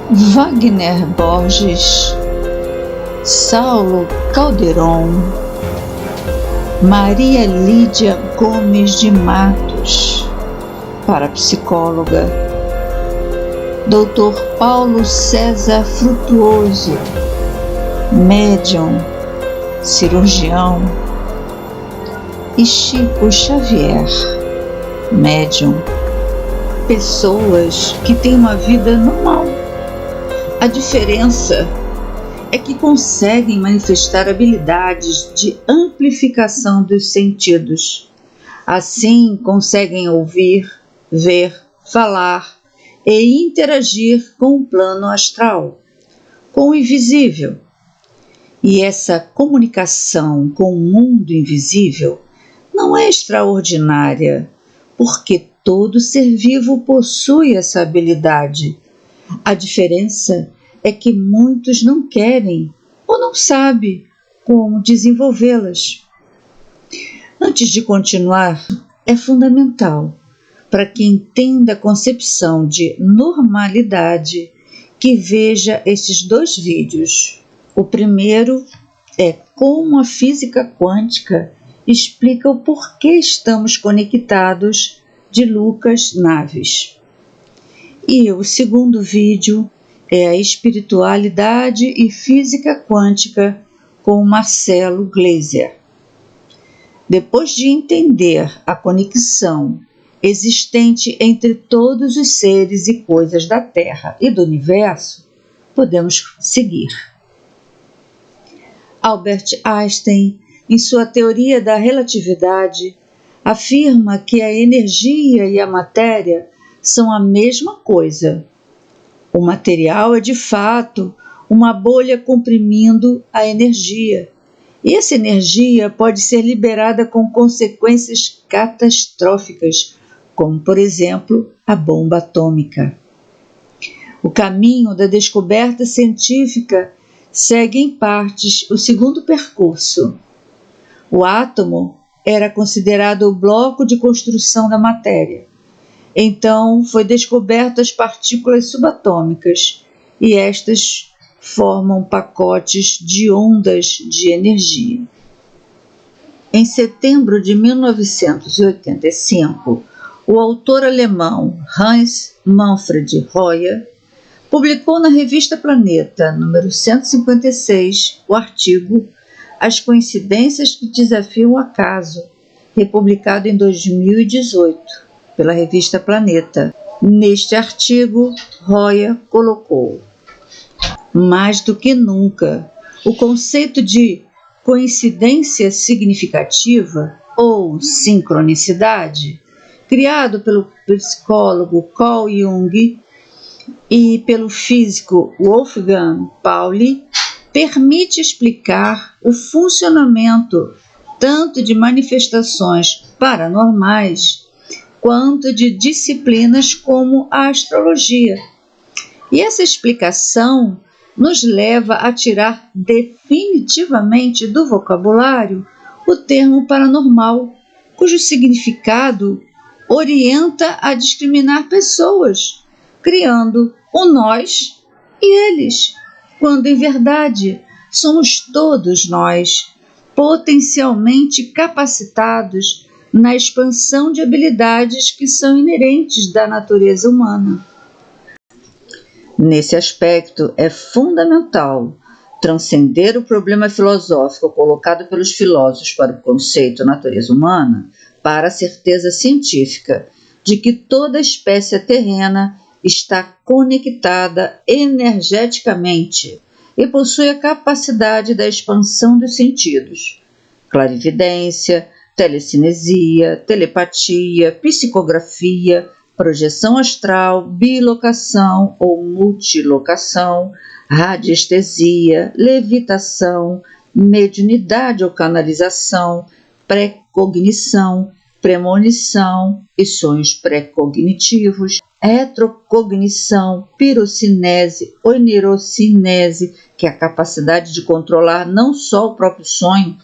Wagner Borges, Saulo Calderon, Maria Lídia Gomes de Matos, parapsicóloga, Dr. Paulo César Frutuoso, médium, cirurgião, e Chico Xavier, médium, pessoas que têm uma vida normal. A diferença é que conseguem manifestar habilidades de amplificação dos sentidos. Assim, conseguem ouvir, ver, falar e interagir com o plano astral, com o invisível. E essa comunicação com o mundo invisível não é extraordinária, porque todo ser vivo possui essa habilidade. A diferença é que muitos não querem ou não sabem como desenvolvê-las. Antes de continuar, é fundamental para quem entenda a concepção de normalidade que veja esses 2 vídeos. O primeiro é como a física quântica explica o porquê estamos conectados, de Lucas Naves. E o segundo vídeo é a espiritualidade e física quântica com Marcelo Gleiser. Depois de entender a conexão existente entre todos os seres e coisas da Terra e do Universo, podemos seguir. Albert Einstein, em sua teoria da relatividade, afirma que a energia e a matéria são a mesma coisa. O material é, de fato, uma bolha comprimindo a energia. E essa energia pode ser liberada com consequências catastróficas, como, por exemplo, a bomba atômica. O caminho da descoberta científica segue em partes o segundo percurso. O átomo era considerado o bloco de construção da matéria. Então, foi descoberto as partículas subatômicas, e estas formam pacotes de ondas de energia. Em setembro de 1985, o autor alemão Hans Manfred Royer publicou na revista Planeta, número 156, o artigo As Coincidências que Desafiam o Acaso, republicado em 2018. Pela revista Planeta. Neste artigo, Royer colocou: mais do que nunca, o conceito de coincidência significativa ou sincronicidade, criado pelo psicólogo Carl Jung e pelo físico Wolfgang Pauli, permite explicar o funcionamento tanto de manifestações paranormais quanto de disciplinas como a astrologia. E essa explicação nos leva a tirar definitivamente do vocabulário o termo paranormal, cujo significado orienta a discriminar pessoas, criando o nós e eles, quando em verdade somos todos nós, potencialmente capacitados na expansão de habilidades que são inerentes da natureza humana. Nesse aspecto, é fundamental transcender o problema filosófico colocado pelos filósofos para o conceito natureza humana para a certeza científica de que toda espécie terrena está conectada energeticamente e possui a capacidade da expansão dos sentidos, clarividência, telecinesia, telepatia, psicografia, projeção astral, bilocação ou multilocação, radiestesia, levitação, mediunidade ou canalização, pré-cognição, premonição e sonhos pré-cognitivos, retrocognição, pirocinese, onerocinese, que é a capacidade de controlar não só o próprio sonho,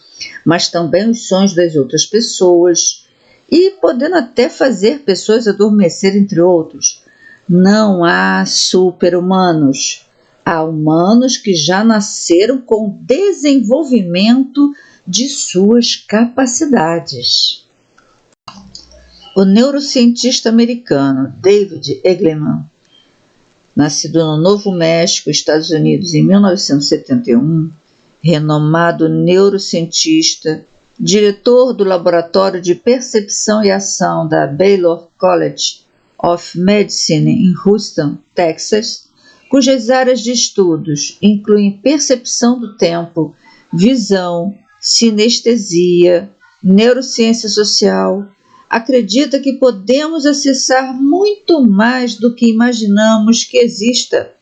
mas também os sonhos das outras pessoas, e podendo até fazer pessoas adormecer, entre outros. Não há super-humanos. Há humanos que já nasceram com desenvolvimento de suas capacidades. O neurocientista americano David Eagleman, nascido no Novo México, Estados Unidos, em 1971, renomado neurocientista, diretor do Laboratório de Percepção e Ação da Baylor College of Medicine em Houston, Texas, cujas áreas de estudos incluem percepção do tempo, visão, sinestesia, neurociência social, acredita que podemos acessar muito mais do que imaginamos que exista,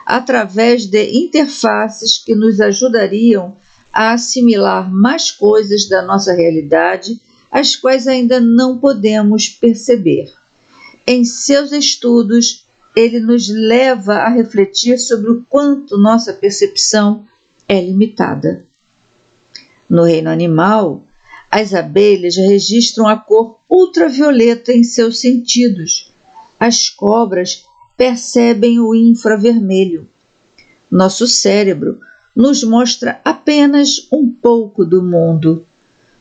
através de interfaces que nos ajudariam a assimilar mais coisas da nossa realidade, as quais ainda não podemos perceber. Em seus estudos, ele nos leva a refletir sobre o quanto nossa percepção é limitada. No reino animal, as abelhas registram a cor ultravioleta em seus sentidos. As cobras percebem o infravermelho. Nosso cérebro nos mostra apenas um pouco do mundo.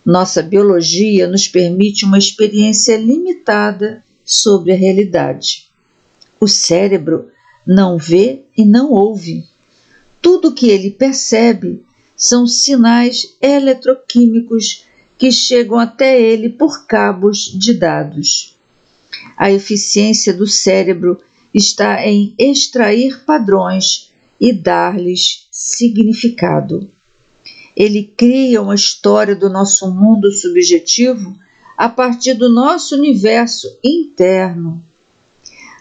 Nossa biologia nos permite uma experiência limitada sobre a realidade. O cérebro não vê e não ouve. Tudo o que ele percebe são sinais eletroquímicos que chegam até ele por cabos de dados. A eficiência do cérebro está em extrair padrões e dar-lhes significado. Ele cria uma história do nosso mundo subjetivo a partir do nosso universo interno.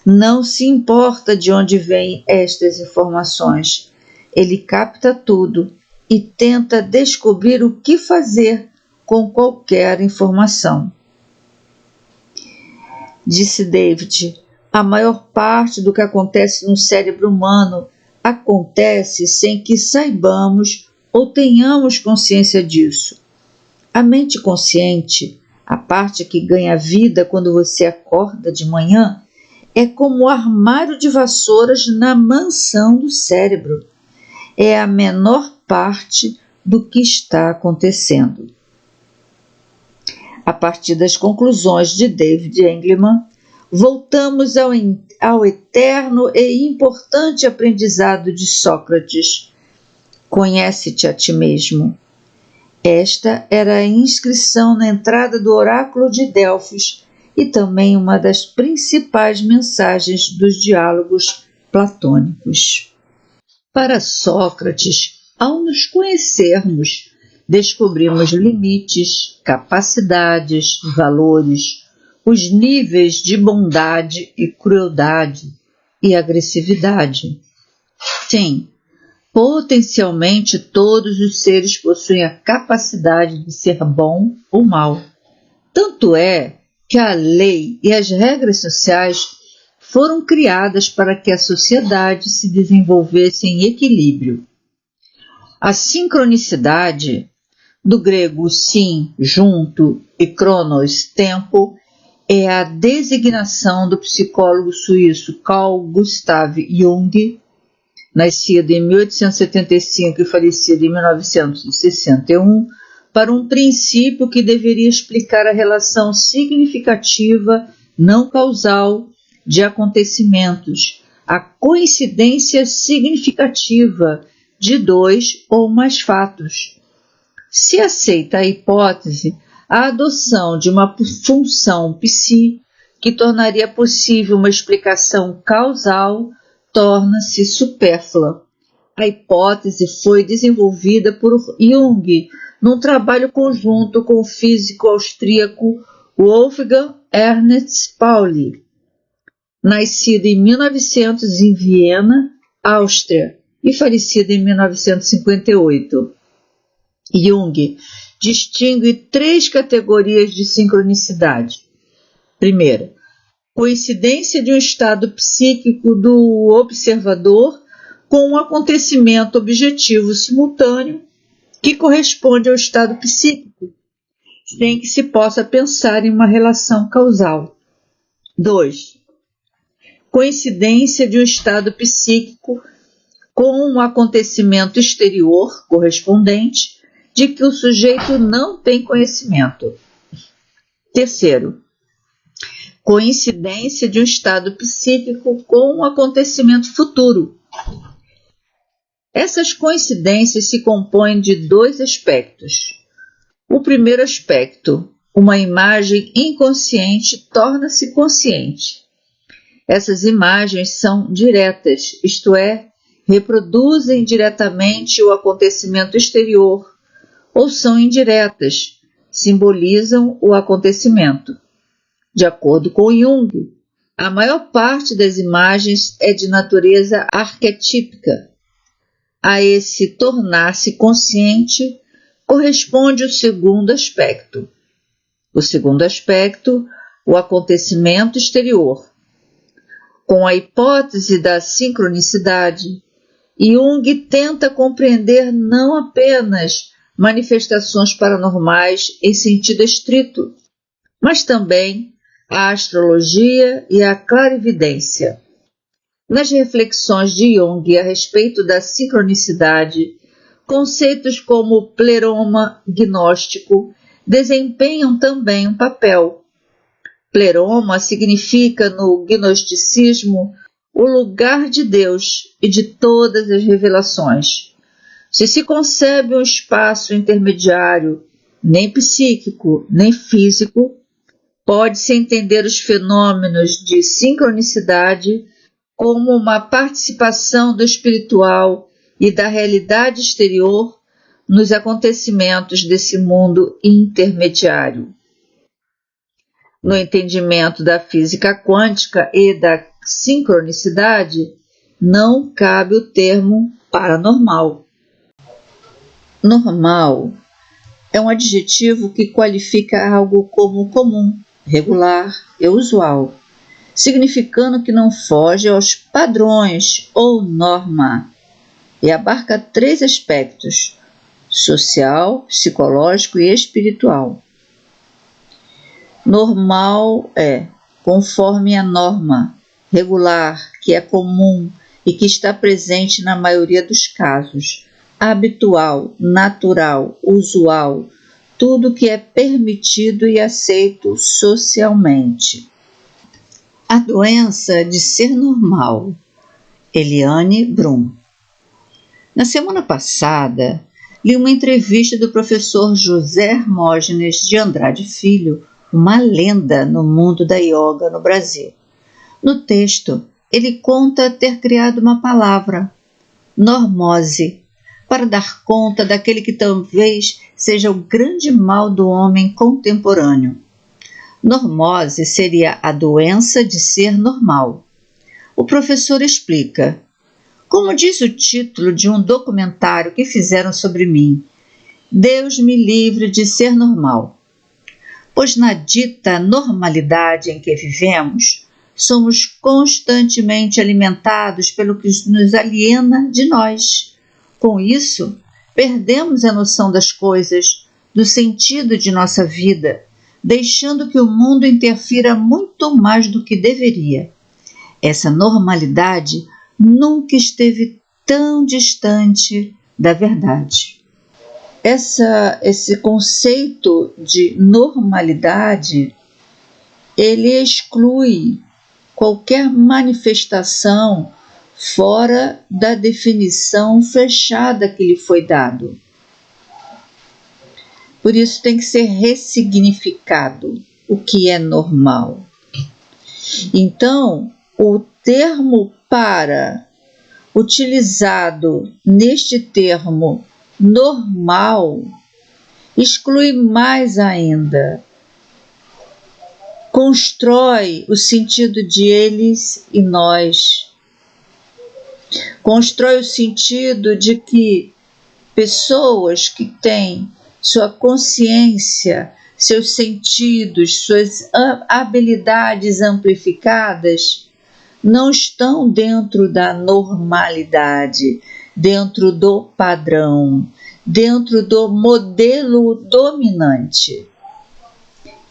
Não se importa de onde vêm estas informações. Ele capta tudo e tenta descobrir o que fazer com qualquer informação. Disse David, a maior parte do que acontece no cérebro humano acontece sem que saibamos ou tenhamos consciência disso. A mente consciente, a parte que ganha vida quando você acorda de manhã, é como o armário de vassouras na mansão do cérebro. É a menor parte do que está acontecendo. A partir das conclusões de David Eagleman, voltamos ao eterno e importante aprendizado de Sócrates. Conhece-te a ti mesmo. Esta era a inscrição na entrada do oráculo de Delfos e também uma das principais mensagens dos diálogos platônicos. Para Sócrates, ao nos conhecermos, descobrimos limites, capacidades, valores, os níveis de bondade e crueldade e agressividade. Sim, potencialmente todos os seres possuem a capacidade de ser bom ou mal. Tanto é que a lei e as regras sociais foram criadas para que a sociedade se desenvolvesse em equilíbrio. A sincronicidade, do grego sim, junto, e cronos, tempo, é a designação do psicólogo suíço Carl Gustav Jung, nascido em 1875 e falecido em 1961, para um princípio que deveria explicar a relação significativa, não causal, de acontecimentos, a coincidência significativa de dois ou mais fatos. Se aceita a hipótese, a adoção de uma função psi, que tornaria possível uma explicação causal, torna-se supérflua. A hipótese foi desenvolvida por Jung num trabalho conjunto com o físico austríaco Wolfgang Ernst Pauli, nascido em 1900 em Viena, Áustria, e falecido em 1958. Jung distingue 3 categorias de sincronicidade. Primeira, coincidência de um estado psíquico do observador com um acontecimento objetivo simultâneo que corresponde ao estado psíquico, sem que se possa pensar em uma relação causal. 2. coincidência de um estado psíquico com um acontecimento exterior correspondente de que o sujeito não tem conhecimento. Terceiro, coincidência de um estado psíquico com um acontecimento futuro. Essas coincidências se compõem de dois aspectos. O primeiro aspecto, uma imagem inconsciente torna-se consciente. Essas imagens são diretas, isto é, reproduzem diretamente o acontecimento exterior, ou são indiretas, simbolizam o acontecimento. De acordo com Jung, a maior parte das imagens é de natureza arquetípica. A esse tornar-se consciente corresponde o segundo aspecto. O segundo aspecto, o acontecimento exterior. Com a hipótese da sincronicidade, Jung tenta compreender não apenas manifestações paranormais em sentido estrito, mas também a astrologia e a clarividência. Nas reflexões de Jung a respeito da sincronicidade, conceitos como pleroma gnóstico desempenham também um papel. Pleroma significa, no gnosticismo, o lugar de Deus e de todas as revelações. Se concebe um espaço intermediário, nem psíquico, nem físico, pode-se entender os fenômenos de sincronicidade como uma participação do espiritual e da realidade exterior nos acontecimentos desse mundo intermediário. No entendimento da física quântica e da sincronicidade, não cabe o termo paranormal. Normal é um adjetivo que qualifica algo como comum, regular e usual, significando que não foge aos padrões ou norma, e abarca três aspectos: social, psicológico e espiritual. Normal é conforme a norma, regular, que é comum e que está presente na maioria dos casos, habitual, natural, usual, tudo que é permitido e aceito socialmente. A doença de ser normal. Eliane Brum. Na semana passada, li uma entrevista do professor José Hermógenes de Andrade Filho, uma lenda no mundo da yoga no Brasil. No texto, ele conta ter criado uma palavra, normose, para dar conta daquele que talvez seja o grande mal do homem contemporâneo. Normose seria a doença de ser normal. O professor explica: como diz o título de um documentário que fizeram sobre mim, Deus me livre de ser normal. Pois na dita normalidade em que vivemos, somos constantemente alimentados pelo que nos aliena de nós. Com isso, perdemos a noção das coisas, do sentido de nossa vida, deixando que o mundo interfira muito mais do que deveria. Essa normalidade nunca esteve tão distante da verdade. Esse conceito de normalidade, ele exclui qualquer manifestação fora da definição fechada que lhe foi dado. Por isso tem que ser ressignificado o que é normal. Então, o termo para utilizado neste termo normal exclui mais ainda, constrói o sentido de eles e nós, constrói o sentido de que pessoas que têm sua consciência, seus sentidos, suas habilidades amplificadas, não estão dentro da normalidade, dentro do padrão, dentro do modelo dominante.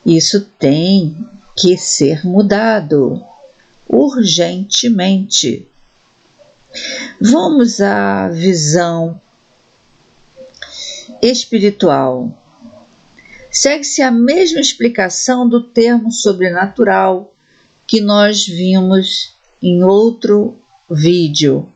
Isso tem que ser mudado. urgentemente. Vamos à visão espiritual. Segue-se a mesma explicação do termo sobrenatural que nós vimos em outro vídeo.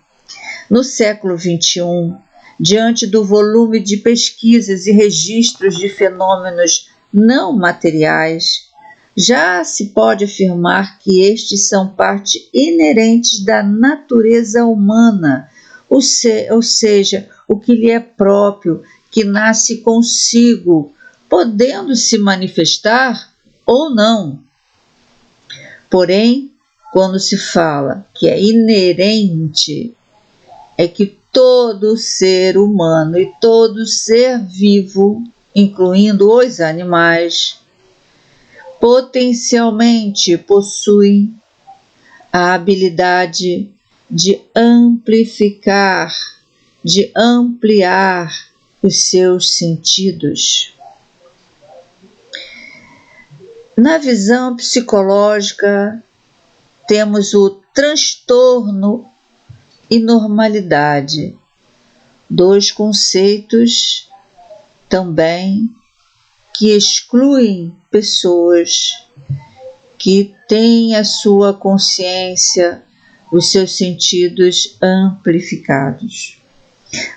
No século XXI, diante do volume de pesquisas e registros de fenômenos não materiais, já se pode afirmar que estes são parte inerentes da natureza humana, ou seja, o que lhe é próprio, que nasce consigo, podendo se manifestar ou não. Porém, quando se fala que é inerente, é que todo ser humano e todo ser vivo, incluindo os animais, potencialmente possui a habilidade de amplificar, de ampliar os seus sentidos. Na visão psicológica, temos o transtorno e normalidade, dois conceitos também que excluem pessoas que têm a sua consciência, os seus sentidos amplificados.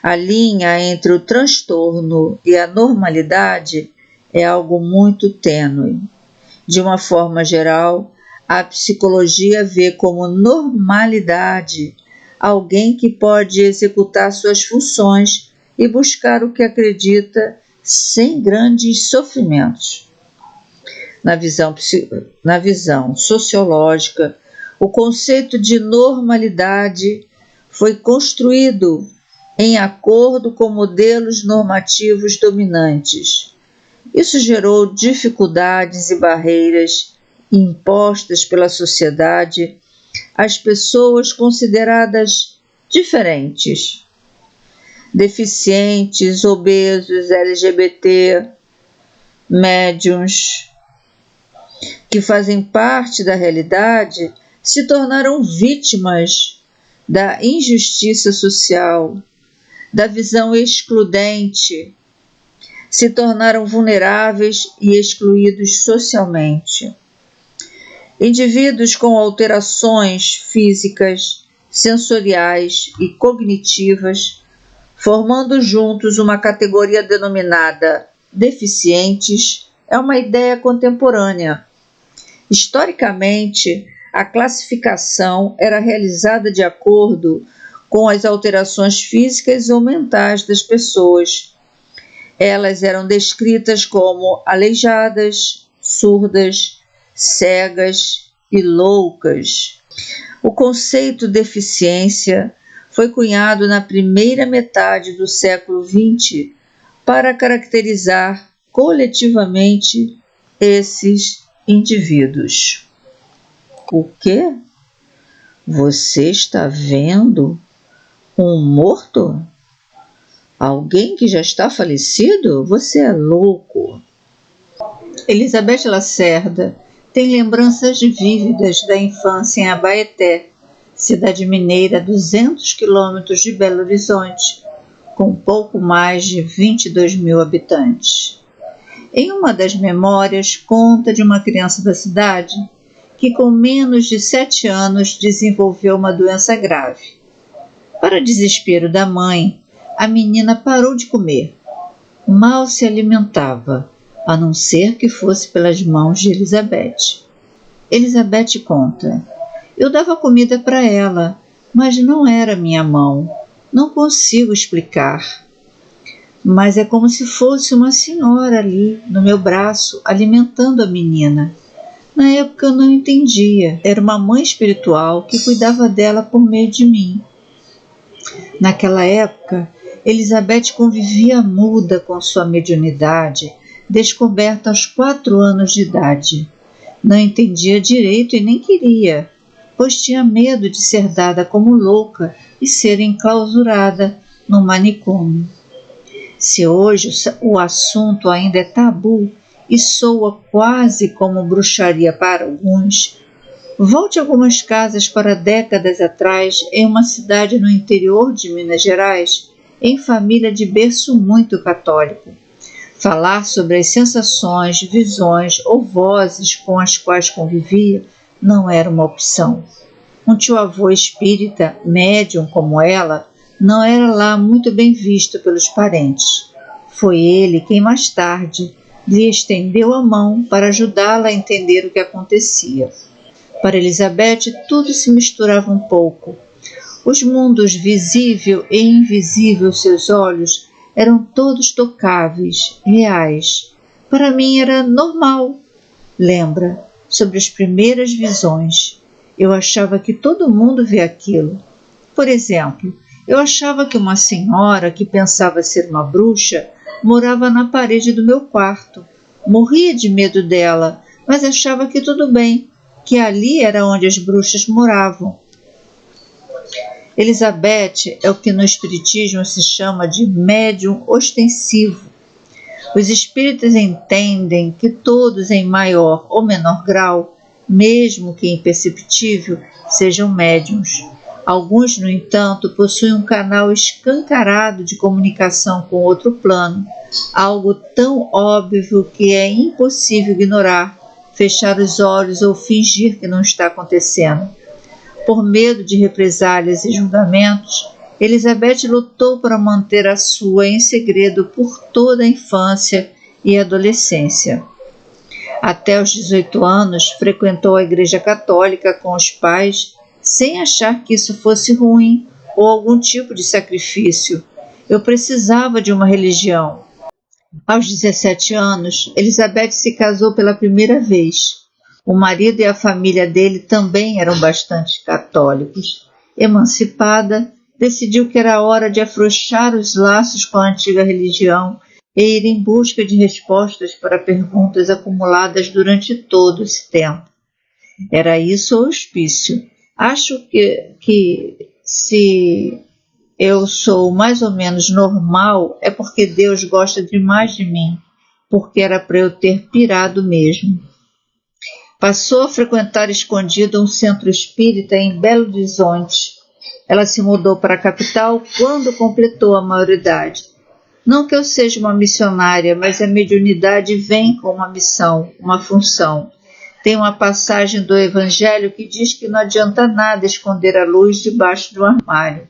A linha entre o transtorno e a normalidade é algo muito tênue. De uma forma geral, a psicologia vê como normalidade alguém que pode executar suas funções e buscar o que acredita sem grandes sofrimentos. Na visão sociológica, o conceito de normalidade foi construído em acordo com modelos normativos dominantes. Isso gerou dificuldades e barreiras impostas pela sociedade às pessoas consideradas diferentes, deficientes, obesos, LGBT, médiuns, que fazem parte da realidade, se tornaram vítimas da injustiça social, da visão excludente, se tornaram vulneráveis e excluídos socialmente. Indivíduos com alterações físicas, sensoriais e cognitivas, formando juntos uma categoria denominada deficientes, é uma ideia contemporânea. Historicamente, a classificação era realizada de acordo com as alterações físicas ou mentais das pessoas. Elas eram descritas como aleijadas, surdas, cegas e loucas. O conceito deficiência foi cunhado na primeira metade do século XX para caracterizar coletivamente esses indivíduos. O quê? Você está vendo um morto? Alguém que já está falecido? Você é louco. Elizabeth Lacerda tem lembranças vívidas da infância em Abaeté, cidade mineira a 200 quilômetros de Belo Horizonte, com pouco mais de 22 mil habitantes. Em uma das memórias, conta de uma criança da cidade que, com menos de 7 anos, desenvolveu uma doença grave. Para desespero da mãe, a menina parou de comer. Mal se alimentava, a não ser que fosse pelas mãos de Elizabeth. Elizabeth conta: eu dava comida para ela, mas não era minha mão. Não consigo explicar. Mas é como se fosse uma senhora ali, no meu braço, alimentando a menina. Na época eu não entendia. Era uma mãe espiritual que cuidava dela por meio de mim. Naquela época, Elizabeth convivia muda com sua mediunidade, descoberta aos 4 anos de idade. Não entendia direito e nem queria, pois tinha medo de ser dada como louca e ser enclausurada no manicômio. Se hoje o assunto ainda é tabu e soa quase como bruxaria para alguns, Volte algumas casas para décadas atrás, em uma cidade no interior de Minas Gerais, em família de berço muito católico. Falar sobre as sensações, visões ou vozes com as quais convivia não era uma opção. Um tio-avô espírita, médium como ela, não era lá muito bem visto pelos parentes. Foi ele quem mais tarde lhe estendeu a mão para ajudá-la a entender o que acontecia. Para Elizabeth, tudo se misturava um pouco. Os mundos visível e invisível aos seus olhos eram todos tocáveis, reais. Para mim era normal. Lembra, sobre as primeiras visões. Eu achava que todo mundo vê aquilo. Por exemplo, eu achava que uma senhora que pensava ser uma bruxa morava na parede do meu quarto. Morria de medo dela, mas achava que tudo bem, que ali era onde as bruxas moravam. Elizabeth é o que no espiritismo se chama de médium ostensivo. Os espíritas entendem que todos, em maior ou menor grau, mesmo que imperceptível, sejam médiums. Alguns, no entanto, possuem um canal escancarado de comunicação com outro plano, algo tão óbvio que é impossível ignorar, fechar os olhos ou fingir que não está acontecendo. Por medo de represálias e julgamentos, Elizabeth lutou para manter a sua em segredo por toda a infância e adolescência. Até os 18 anos, frequentou a Igreja Católica com os pais, sem achar que isso fosse ruim ou algum tipo de sacrifício. Eu precisava de uma religião. Aos 17 anos, Elizabeth se casou pela primeira vez. O marido e a família dele também eram bastante católicos. Emancipada, decidiu que era hora de afrouxar os laços com a antiga religião e ir em busca de respostas para perguntas acumuladas durante todo esse tempo. Era isso o hospício. Acho que se eu sou mais ou menos normal, é porque Deus gosta demais de mim, porque era para eu ter pirado mesmo. Passou a frequentar escondido um centro espírita em Belo Horizonte. Ela se mudou para a capital quando completou a maioridade. Não que eu seja uma missionária, mas a mediunidade vem com uma missão, uma função. Tem uma passagem do Evangelho que diz que não adianta nada esconder a luz debaixo do armário.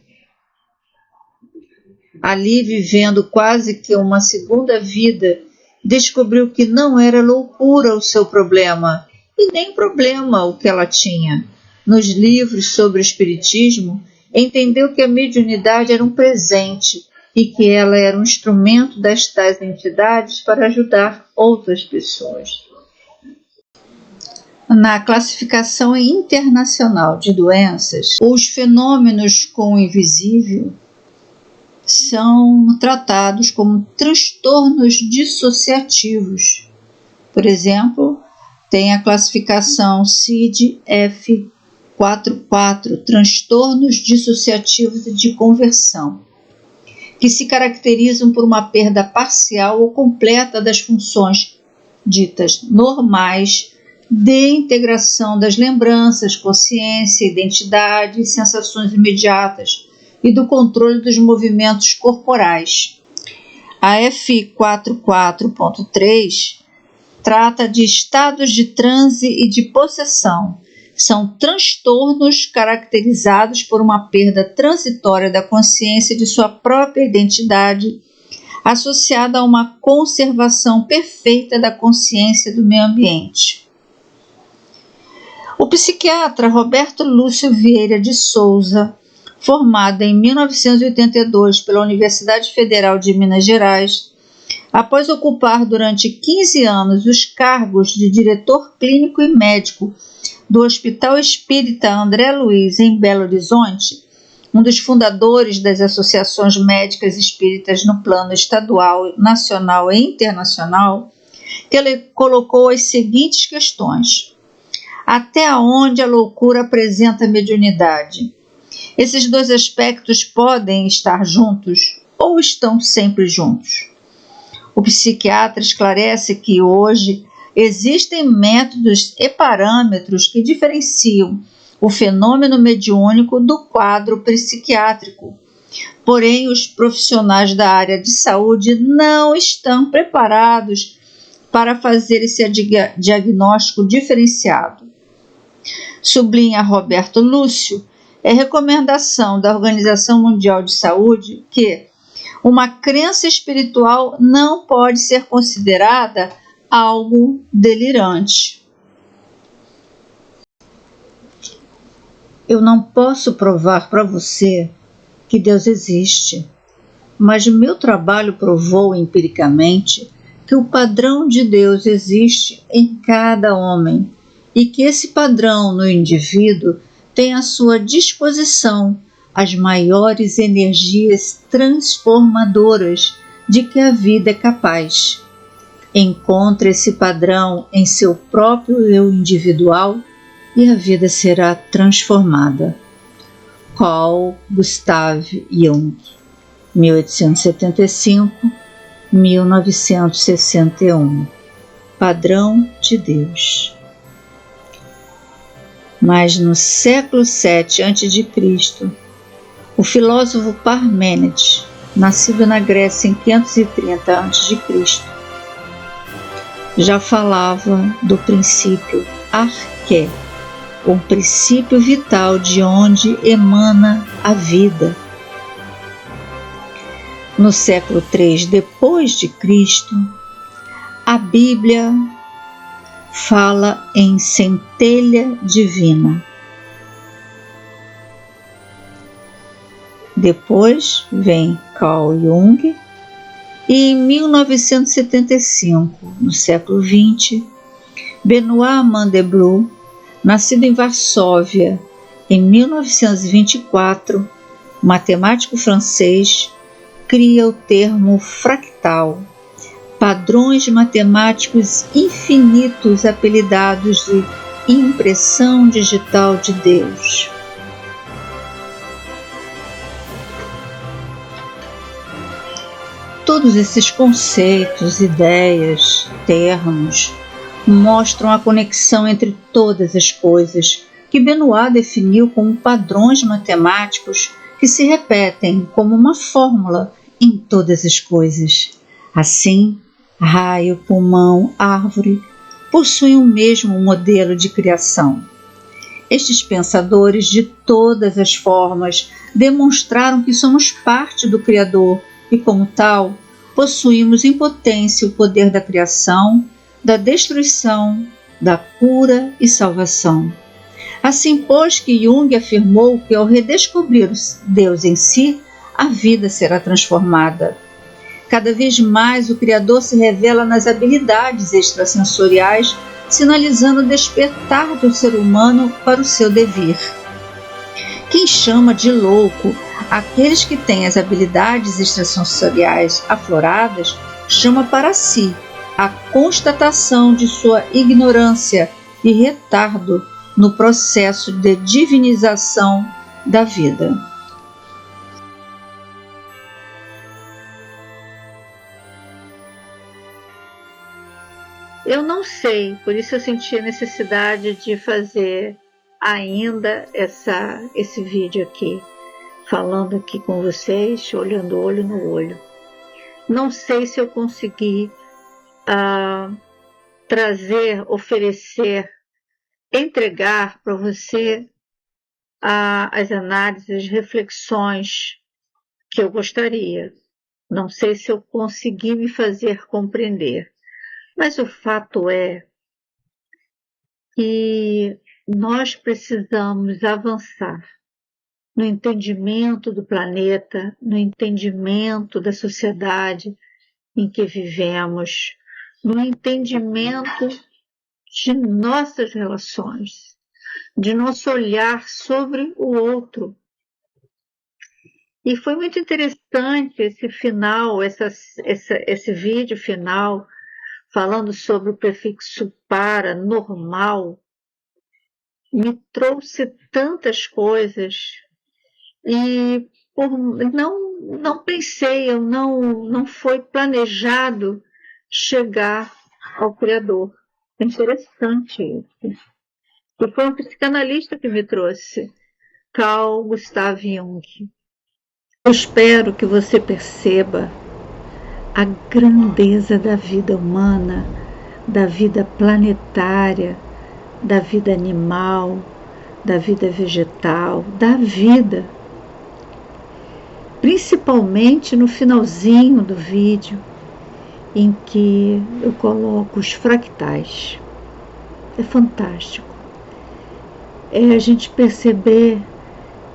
Ali, vivendo quase que uma segunda vida, descobriu que não era loucura o seu problema, e nem problema o que ela tinha. Nos livros sobre o espiritismo, entendeu que a mediunidade era um presente e que ela era um instrumento das tais entidades para ajudar outras pessoas. Na classificação internacional de doenças, os fenômenos com o invisível são tratados como transtornos dissociativos. Por exemplo, tem a classificação CID-F44, transtornos dissociativos de conversão, que se caracterizam por uma perda parcial ou completa das funções ditas normais de integração das lembranças, consciência, identidade e sensações imediatas e do controle dos movimentos corporais. A F44.3 trata de estados de transe e de possessão. São transtornos caracterizados por uma perda transitória da consciência de sua própria identidade, associada a uma conservação perfeita da consciência do meio ambiente. O psiquiatra Roberto Lúcio Vieira de Souza, formado em 1982 pela Universidade Federal de Minas Gerais, após ocupar durante 15 anos os cargos de diretor clínico e médico do Hospital Espírita André Luiz, em Belo Horizonte, um dos fundadores das associações médicas espíritas no plano estadual, nacional e internacional, que ele colocou as seguintes questões. Até onde a loucura apresenta mediunidade? Esses dois aspectos podem estar juntos ou estão sempre juntos? O psiquiatra esclarece que hoje Existem métodos e parâmetros que diferenciam o fenômeno mediúnico do quadro psiquiátrico. Porém, os profissionais da área de saúde não estão preparados para fazer esse diagnóstico diferenciado. Sublinha Roberto Lúcio, é recomendação da Organização Mundial de Saúde que uma crença espiritual não pode ser considerada algo delirante. Eu não posso provar para você que Deus existe, mas meu trabalho provou empiricamente que o padrão de Deus existe em cada homem e que esse padrão no indivíduo tem à sua disposição as maiores energias transformadoras de que a vida é capaz. Encontre esse padrão em seu próprio eu individual e a vida será transformada. Carl Gustav Jung, 1875-1961. Padrão de Deus. Mas no século VII a.C., o filósofo Parmênides, nascido na Grécia em 530 a.C., já falava do princípio arqué, um princípio vital de onde emana a vida. No século III depois de Cristo, a Bíblia fala em centelha divina. Depois vem Carl Jung e em 1975, no século XX, Benoît Mandelbrot, nascido em Varsóvia em 1924, matemático francês, cria o termo fractal, padrões matemáticos infinitos apelidados de impressão digital de Deus. Todos esses conceitos, ideias, termos, mostram a conexão entre todas as coisas, que Benoît definiu como padrões matemáticos que se repetem como uma fórmula em todas as coisas. Assim, raio, pulmão, árvore possuem o mesmo modelo de criação. Estes pensadores de todas as formas demonstraram que somos parte do Criador e, como tal, possuímos em potência o poder da criação, da destruição, da cura e salvação. Assim, pois, que Jung afirmou que ao redescobrir Deus em si, a vida será transformada. Cada vez mais o Criador se revela nas habilidades extrasensoriais, sinalizando o despertar do ser humano para o seu devir. Quem chama de louco aqueles que têm as habilidades extrasensoriais afloradas, chama para si a constatação de sua ignorância e retardo no processo de divinização da vida. Eu não sei, por isso eu senti a necessidade de fazer ainda esse vídeo aqui, falando aqui com vocês, olhando olho no olho. Não sei se eu consegui trazer, oferecer, entregar para você as análises, as reflexões que eu gostaria. Não sei se eu consegui me fazer compreender. Mas o fato é que nós precisamos avançar no entendimento do planeta, no entendimento da sociedade em que vivemos, no entendimento de nossas relações, de nosso olhar sobre o outro. E foi muito interessante esse final, esse vídeo final, falando sobre o prefixo para, normal, me trouxe tantas coisas e não pensei, não foi planejado chegar ao Criador. É interessante isso. E foi um psicanalista que me trouxe, Carl Gustav Jung. Eu espero que você perceba a grandeza da vida humana, da vida planetária, da vida animal, da vida vegetal, da vida. Principalmente no finalzinho do vídeo, em que eu coloco os fractais. É fantástico. É a gente perceber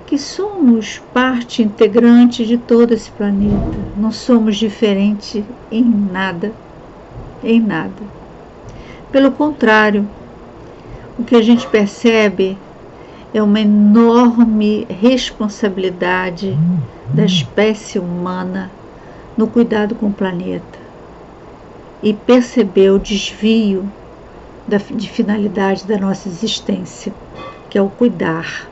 que somos parte integrante de todo esse planeta. Não somos diferentes em nada, em nada. Pelo contrário, o que a gente percebe é uma enorme responsabilidade da espécie humana no cuidado com o planeta e perceber o desvio de finalidade da nossa existência, que é o cuidar.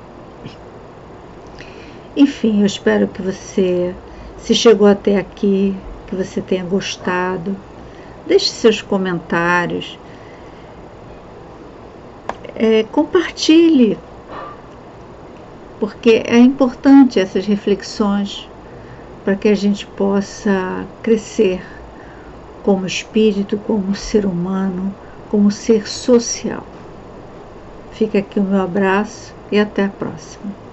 Enfim, eu espero que você, se chegou até aqui, que você tenha gostado. Deixe seus comentários, compartilhe, porque é importante essas reflexões para que a gente possa crescer como espírito, como ser humano, como ser social. Fica aqui o meu abraço e até a próxima.